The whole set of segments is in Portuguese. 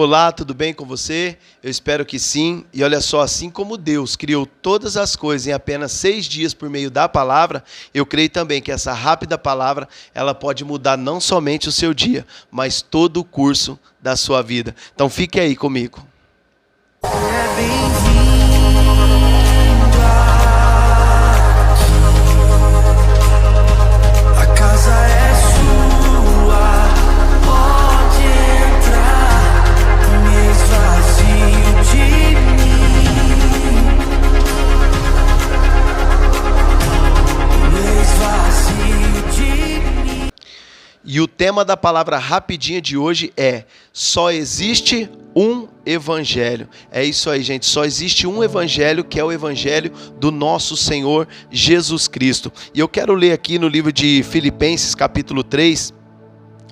Olá, tudo bem com você? Eu espero que sim. E olha só, assim como Deus criou todas as coisas em apenas 6 dias por meio da palavra, eu creio também que essa rápida palavra, ela pode mudar não somente o seu dia, mas todo o curso da sua vida. Então fique aí comigo. E o tema da palavra rapidinha de hoje é: só existe um evangelho. É isso aí, gente. Só existe um evangelho, que é o evangelho do nosso Senhor Jesus Cristo. E eu quero ler aqui no livro de Filipenses, capítulo 3,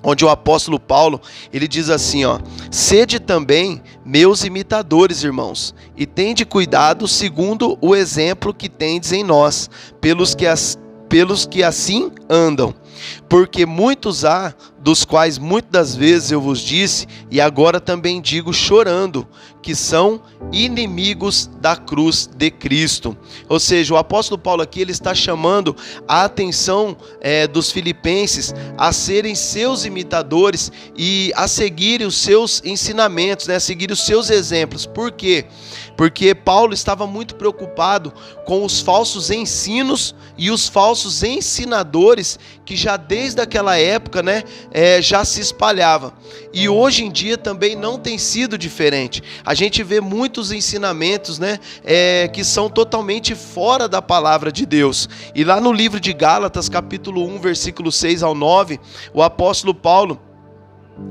onde o apóstolo Paulo, ele diz assim, ó: sede também meus imitadores, irmãos, e tende cuidado segundo o exemplo que tendes em nós, pelos que assim andam. Porque muitos há, dos quais muitas das vezes eu vos disse, e agora também digo chorando, que são inimigos da cruz de Cristo. Ou seja, o apóstolo Paulo aqui, ele está chamando a atenção dos filipenses a serem seus imitadores e a seguirem os seus ensinamentos, né? A seguir os seus exemplos. Por quê? Porque Paulo estava muito preocupado com os falsos ensinos e os falsos ensinadores que já desde aquela época, né, já se espalhava. E hoje em dia também não tem sido diferente. A gente vê muitos ensinamentos, né, que são totalmente fora da palavra de Deus. E lá no livro de Gálatas, capítulo 1, versículo 6 ao 9, o apóstolo Paulo,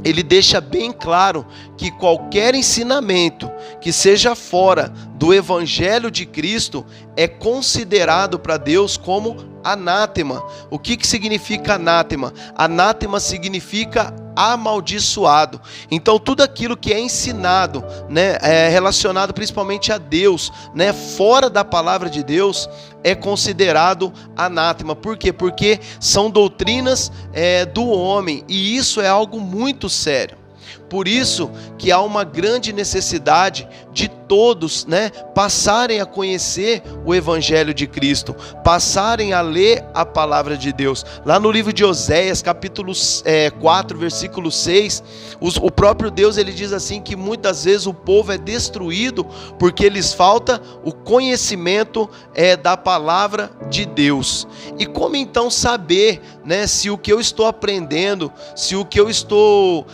ele deixa bem claro que qualquer ensinamento que seja fora do evangelho de Cristo é considerado para Deus como anátema. O que significa anátema? Anátema significa amaldiçoado. Então tudo aquilo que é ensinado, né, relacionado principalmente a Deus, né, fora da palavra de Deus, é considerado anátema. Por quê? Porque são doutrinas do homem, e isso é algo muito sério. Por isso que há uma grande necessidade de todos, né, passarem a conhecer o evangelho de Cristo, passarem a ler a palavra de Deus. Lá no livro de Oséias, capítulo 4, versículo 6, o próprio Deus, ele diz assim, que muitas vezes o povo é destruído porque lhes falta o conhecimento da palavra de Deus. E como então saber, né, se o que eu estou aprendendo, se o que eu estou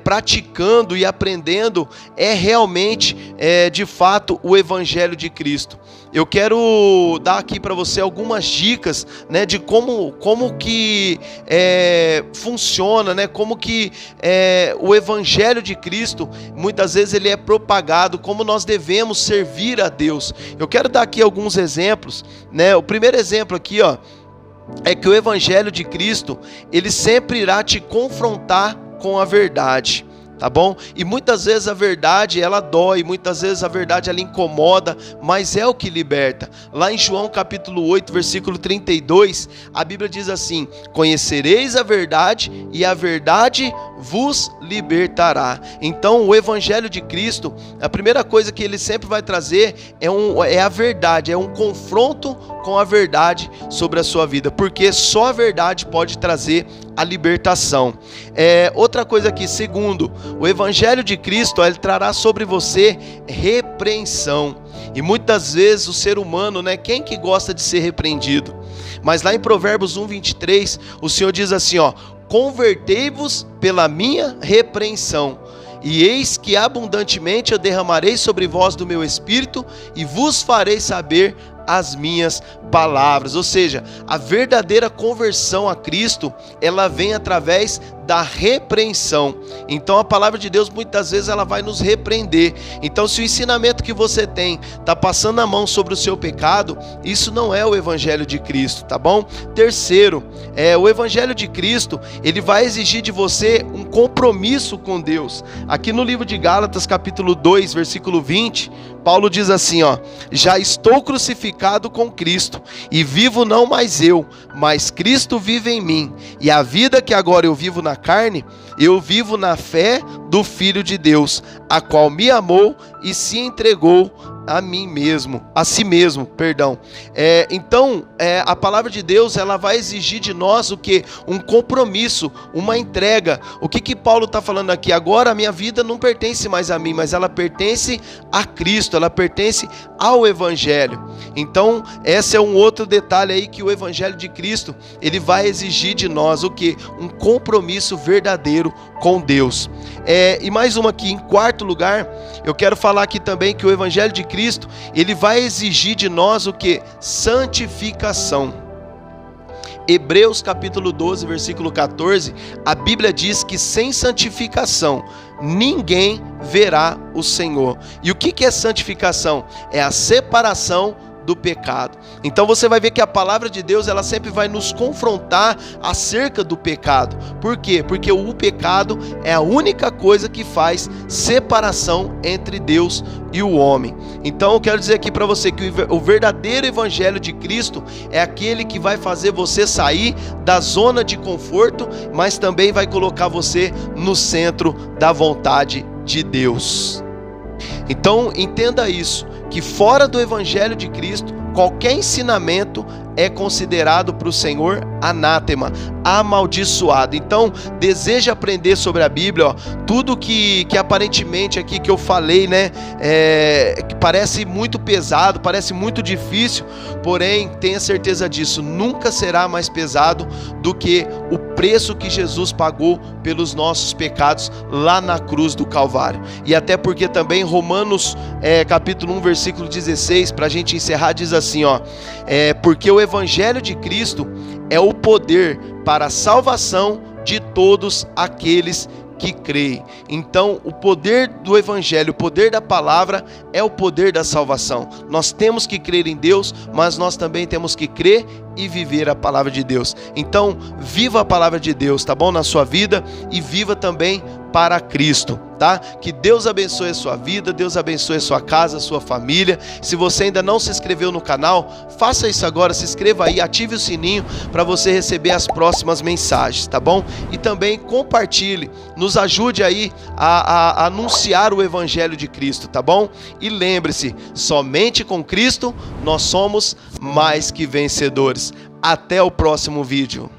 praticando e aprendendo é realmente, de fato, o evangelho de Cristo? Eu quero dar aqui para você algumas dicas, né, de como que funciona, né, como que o evangelho de Cristo, muitas vezes ele é propagado, como nós devemos servir a Deus. Eu quero dar aqui alguns exemplos, né? O primeiro exemplo aqui, ó, é que o evangelho de Cristo, ele sempre irá te confrontar com a verdade. Tá bom? E muitas vezes a verdade, ela dói, muitas vezes a verdade, ela incomoda, mas é o que liberta. Lá em João capítulo 8, versículo 32, a Bíblia diz assim: conhecereis a verdade e a verdade vos libertará. Então o evangelho de Cristo, a primeira coisa que ele sempre vai trazer é a verdade, é um confronto com a verdade sobre a sua vida, porque só a verdade pode trazer a libertação. Outra coisa aqui, segundo, o evangelho de Cristo, ele trará sobre você repreensão. E muitas vezes o ser humano, né, quem que gosta de ser repreendido? Mas lá em Provérbios 1:23, o Senhor diz assim, ó: convertei-vos pela minha repreensão, e eis que abundantemente eu derramarei sobre vós do meu espírito, e vos farei saber as minhas palavras. Ou seja, a verdadeira conversão a Cristo, ela vem através da repreensão. Então a palavra de Deus muitas vezes ela vai nos repreender. Então se o ensinamento que você tem está passando a mão sobre o seu pecado, isso não é o evangelho de Cristo, tá bom? Terceiro, o evangelho de Cristo, ele vai exigir de você um compromisso com Deus. Aqui no livro de Gálatas capítulo 2, versículo 20, Paulo diz assim, ó: já estou crucificado com Cristo, e vivo não mais eu, mas Cristo vive em mim, e a vida que agora eu vivo na carne, eu vivo na fé do Filho de Deus, a qual me amou e se entregou a si mesmo, perdão. Então, a palavra de Deus, ela vai exigir de nós o quê? Um compromisso, uma entrega. O que Paulo está falando aqui? Agora a minha vida não pertence mais a mim, mas ela pertence a Cristo, ela pertence ao Evangelho. Então, esse é um outro detalhe aí que o Evangelho de Cristo, ele vai exigir de nós o quê? Um compromisso verdadeiro com Deus. E mais uma aqui, em quarto lugar, eu quero falar aqui também que o Evangelho de Cristo, ele vai exigir de nós o que? Santificação. Hebreus capítulo 12, versículo 14, a Bíblia diz que sem santificação ninguém verá o Senhor. E o que é santificação? É a separação do pecado. Então você vai ver que a palavra de Deus, ela sempre vai nos confrontar acerca do pecado. Por quê? Porque o pecado é a única coisa que faz separação entre Deus e o homem. Então eu quero dizer aqui para você que o verdadeiro evangelho de Cristo é aquele que vai fazer você sair da zona de conforto, mas também vai colocar você no centro da vontade de Deus. Então entenda isso, que fora do Evangelho de Cristo, qualquer ensinamento é considerado para o Senhor anátema, amaldiçoado. Então, deseja aprender sobre a Bíblia, ó, tudo que aparentemente aqui que eu falei, né, que parece muito pesado, parece muito difícil, porém, tenha certeza disso, nunca será mais pesado do que o preço que Jesus pagou pelos nossos pecados lá na cruz do Calvário. E até porque também Romanos capítulo 1, versículo 16, para a gente encerrar, diz assim, ó, porque o Evangelho de Cristo é o poder para a salvação de todos aqueles que creem. Então, o poder do Evangelho, o poder da palavra é o poder da salvação. Nós temos que crer em Deus, mas nós também temos que crer e viver a palavra de Deus. Então, viva a palavra de Deus, tá bom? Na sua vida, e viva também para Cristo, tá? Que Deus abençoe a sua vida, Deus abençoe a sua casa, a sua família. Se você ainda não se inscreveu no canal, faça isso agora, se inscreva aí, ative o sininho para você receber as próximas mensagens, tá bom? E também compartilhe, nos ajude aí a anunciar o Evangelho de Cristo, tá bom? E lembre-se, somente com Cristo nós somos mais que vencedores. Até o próximo vídeo.